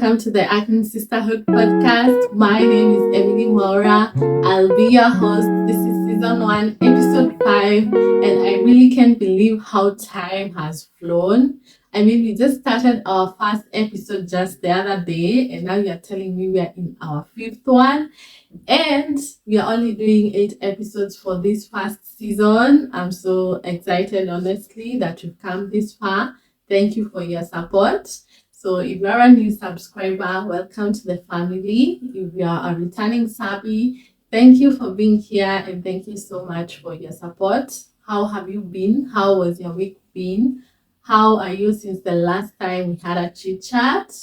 welcome to the Acne Sisterhood podcast. My name is Emily Maura. I'll be your host. This is season 1, episode 5, and I really can't believe how time has flown. I mean, we just started our first episode just the other day, and now you're telling me we are in our 5th one, and we are only doing 8 episodes for this first season. I'm so excited, honestly, that you've come this far. Thank you for your support. So if you are a new subscriber, welcome to the family. If you are a returning subby, thank you for being here and thank you so much for your support. How have you been? How was your week been? How are you since the last time we had a chit chat?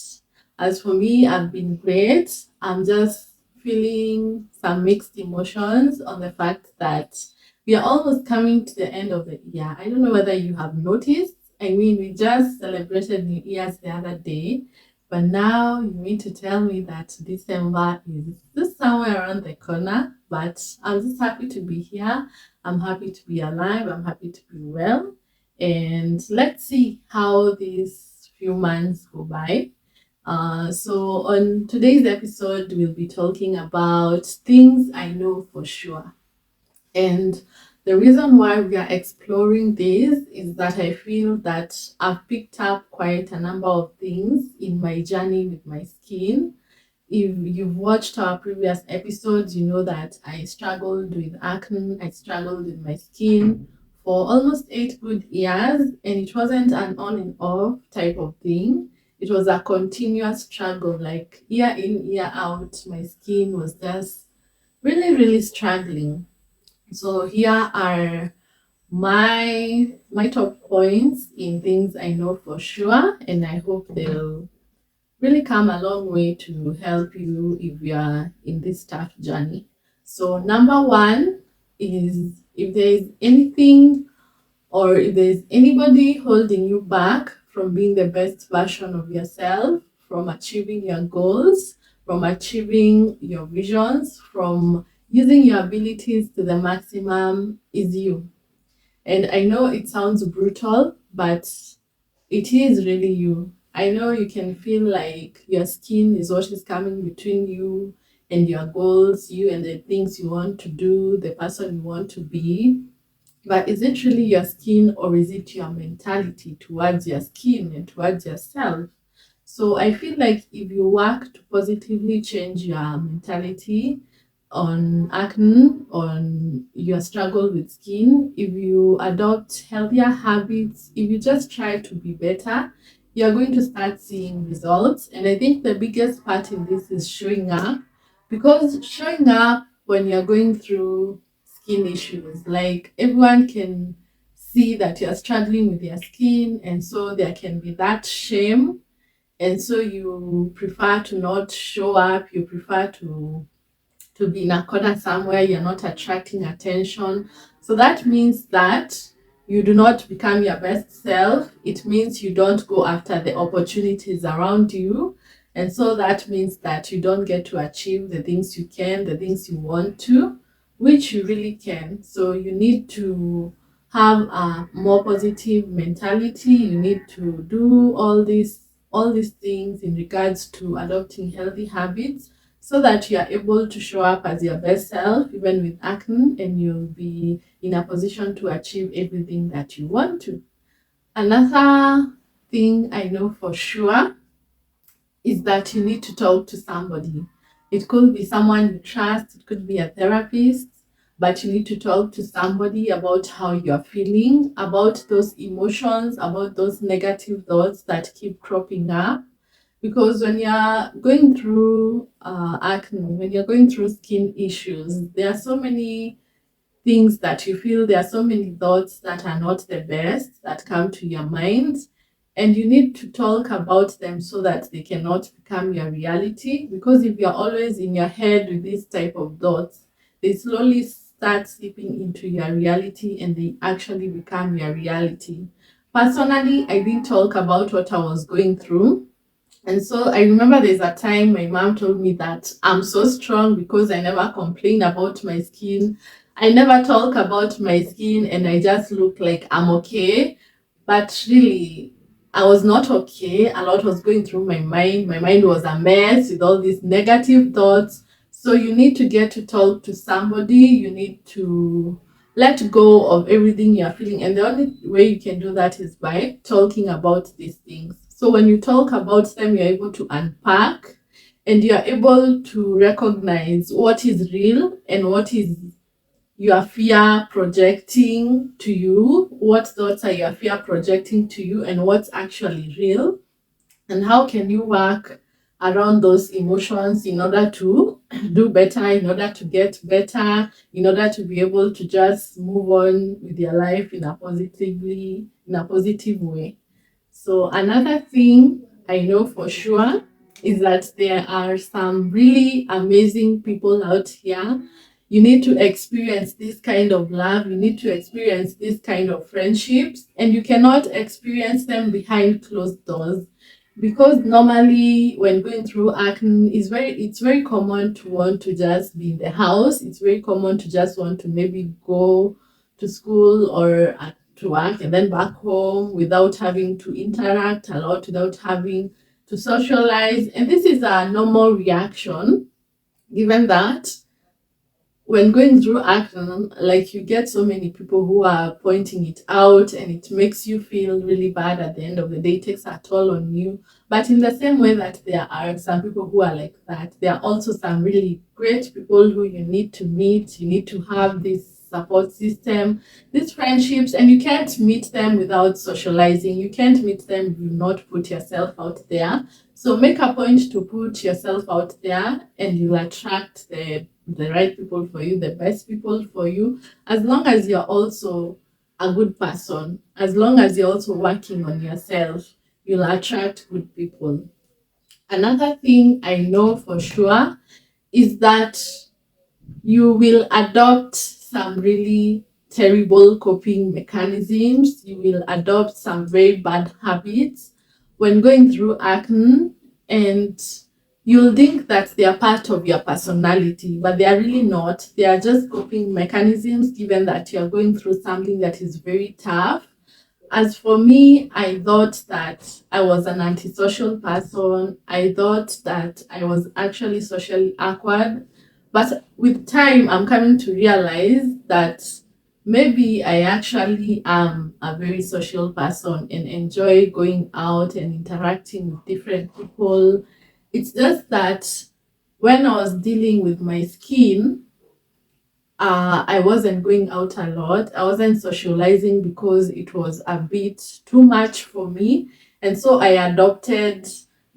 As for me, I've been great. I'm just feeling some mixed emotions on the fact that we are almost coming to the end of the year. I don't know whether you have noticed. I mean, we just celebrated New Year's the other day, but now you mean to tell me that December is just somewhere around the corner. But I'm just happy to be here. I'm happy to be alive. I'm happy to be well. And let's see how these few months go by. So on today's episode, we'll be talking about things I know for sure. And the reason why we are exploring this is that I feel that I've picked up quite a number of things in my journey with my skin. If you've watched our previous episodes, you know that I struggled with acne, I struggled with my skin for almost 8 good years, and it wasn't an on and off type of thing. It was a continuous struggle, like year in, year out, my skin was just really, really struggling. So here are my top points in things I know for sure, and I hope they'll really come a long way to help you if you are in this tough journey. So number one is, if there is anything or if there is anybody holding you back from being the best version of yourself, from achieving your goals, from achieving your visions, from using your abilities to the maximum, is you. And I know it sounds brutal, but it is really you. I know you can feel like your skin is what is coming between you and your goals, you and the things you want to do, the person you want to be. But is it really your skin, or is it your mentality towards your skin and towards yourself? So I feel like if you work to positively change your mentality on acne, on your struggle with skin, if you adopt healthier habits, if you just try to be better, you're going to start seeing results. And I think the biggest part in this is showing up, because showing up when you're going through skin issues, like everyone can see that you're struggling with your skin, and so there can be that shame, and so you prefer to not show up, you prefer to be in a corner somewhere, you're not attracting attention. So that means that you do not become your best self. It means you don't go after the opportunities around you. And so that means that you don't get to achieve the things you can, the things you want to, which you really can. So you need to have a more positive mentality. You need to do all these things in regards to adopting healthy habits, so that you are able to show up as your best self even with acne, and you'll be in a position to achieve everything that you want to. Another thing I know for sure is that you need to talk to somebody. It could be someone you trust, it could be a therapist, but you need to talk to somebody about how you're feeling, about those emotions, about those negative thoughts that keep cropping up. Because when you're going through acne, when you're going through skin issues, there are so many things that you feel, there are so many thoughts that are not the best that come to your mind, and you need to talk about them so that they cannot become your reality. Because if you're always in your head with this type of thoughts, they slowly start slipping into your reality and they actually become your reality. Personally, I didn't talk about what I was going through, and so I remember there's a time my mom told me that I'm so strong because I never complain about my skin. I never talk about my skin and I just look like I'm okay. But really, I was not okay. A lot was going through my mind. My mind was a mess with all these negative thoughts. So you need to get to talk to somebody. You need to let go of everything you're feeling. And the only way you can do that is by talking about these things. So when you talk about them, you're able to unpack and you're able to recognize what is real and what is your fear projecting to you, what thoughts are your fear projecting to you, and what's actually real, and how can you work around those emotions in order to do better, in order to get better, in order to be able to just move on with your life in a positive way. So another thing I know for sure is that there are some really amazing people out here. You need to experience this kind of love. You need to experience this kind of friendships, and you cannot experience them behind closed doors because normally when going through acne it's very common to want to just be in the house. It's very common to just want to maybe go to school or to work and then back home without having to interact a lot, without having to socialize. And this is a normal reaction, given that when going through acne, like you get so many people who are pointing it out and it makes you feel really bad at the end of the day. It takes a toll on you. But in the same way that there are some people who are like that, there are also some really great people who you need to meet. You need to have this support system, these friendships, and you can't meet them without socializing. You can't meet them if you not put yourself out there. So make a point to put yourself out there and you'll attract the right people for you, the best people for you, as long as you're also a good person, as long as you're also working on yourself, you'll attract good people. Another thing I know for sure is that you will adopt some really terrible coping mechanisms. You will adopt some very bad habits when going through acne, and you'll think that they are part of your personality, but they are really not. They are just coping mechanisms given that you're going through something that is very tough. As for me, I thought that I was an antisocial person. I thought that I was actually socially awkward. But with time, I'm coming to realize that maybe I actually am a very social person and enjoy going out and interacting with different people. It's just that when I was dealing with my skin, I wasn't going out a lot. I wasn't socializing because it was a bit too much for me. And so I adopted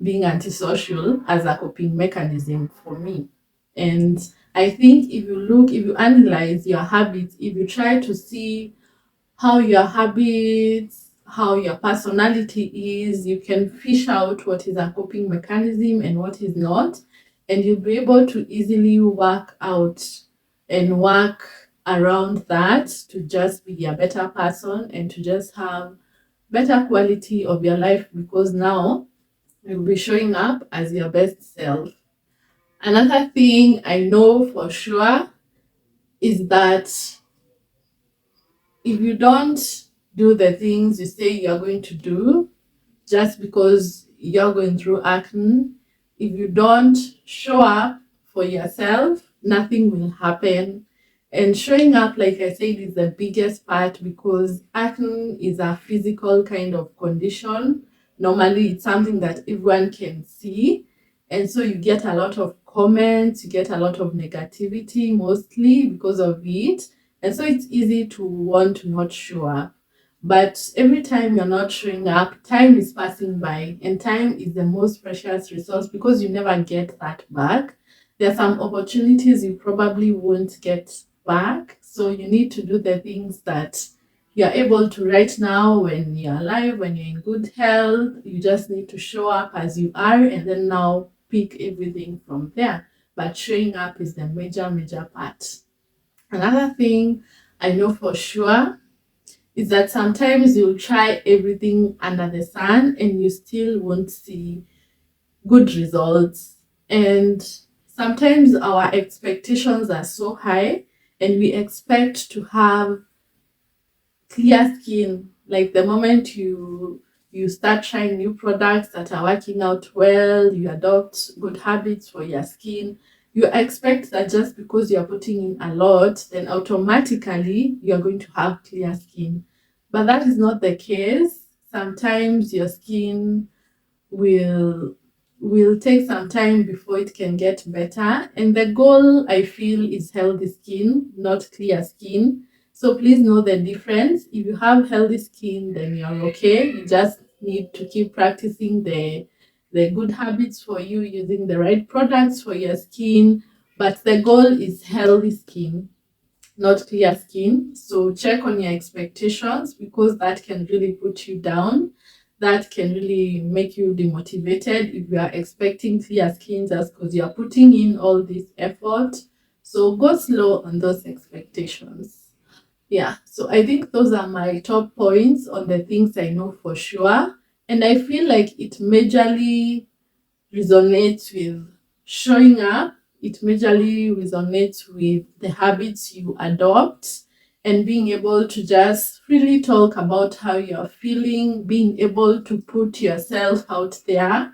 being antisocial as a coping mechanism for me. And I think if you analyze your habits, if you try to see how your habits, how your personality is. You can fish out what is a coping mechanism and what is not, and you'll be able to easily work out and work around that to just be a better person and to just have better quality of your life because now you'll be showing up as your best self. Another thing I know for sure is that if you don't do the things you say you're going to do just because you're going through acne, if you don't show up for yourself, nothing will happen. And showing up, like I said, is the biggest part because acne is a physical kind of condition. Normally, it's something that everyone can see. And so you get a lot of comments, you get a lot of negativity mostly because of it. And so it's easy to want to not show up. But every time you're not showing up, time is passing by, and time is the most precious resource because you never get that back. There are some opportunities you probably won't get back. So you need to do the things that you're able to right now when you're alive, when you're in good health. You just need to show up as you are and then now pick everything from there. But showing up is the major part. Another thing I know for sure is that sometimes you'll try everything under the sun and you still won't see good results. And sometimes our expectations are so high and we expect to have clear skin. Like the moment you start trying new products that are working out well, you adopt good habits for your skin, you expect that just because you're putting in a lot, then automatically you're going to have clear skin. But that is not the case. Sometimes your skin will will take some time before it can get better, and the goal, I feel, is healthy skin, not clear skin. So please know the difference. If you have healthy skin, then you're okay. You just need to keep practicing the good habits for you, using the right products for your skin, but the goal is healthy skin, not clear skin. So check on your expectations, because that can really put you down. That can really make you demotivated if you are expecting clear skin just because you are putting in all this effort. So go slow on those expectations. Yeah, so I think those are my top points on the things I know for sure. And I feel like it majorly resonates with showing up. It majorly resonates with the habits you adopt, and being able to just freely talk about how you're feeling, being able to put yourself out there.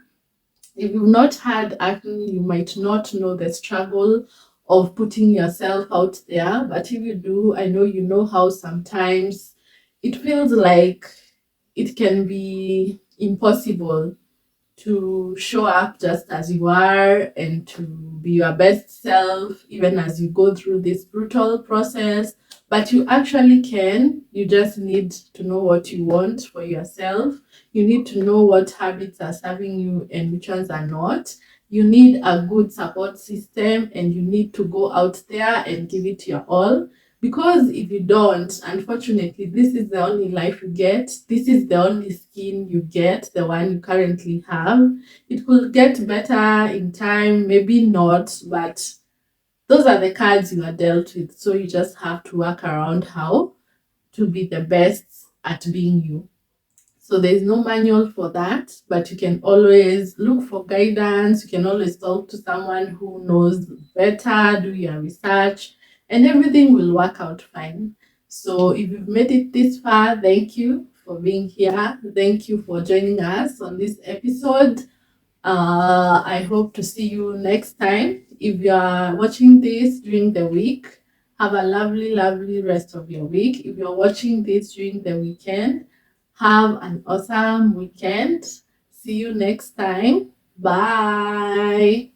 If you've not had acne, you might not know the struggle of putting yourself out there. But if you do, I know you know how sometimes it feels like it can be impossible to show up just as you are and to be your best self, even as you go through this brutal process. But you actually can. You just need to know what you want for yourself. You need to know what habits are serving you and which ones are not. You need a good support system, and you need to go out there and give it your all. Because if you don't, unfortunately, this is the only life you get. This is the only skin you get, the one you currently have. It could get better in time, maybe not, but those are the cards you are dealt with. So you just have to work around how to be the best at being you. So there's no manual for that, but you can always look for guidance. You can always talk to someone who knows better, do your research, and everything will work out fine. So if you've made it this far, thank you for being here. Thank you for joining us on this episode. I hope to see you next time. If you are watching this during the week, have a lovely, lovely rest of your week. If you're watching this during the weekend, have an awesome weekend. See you next time. Bye.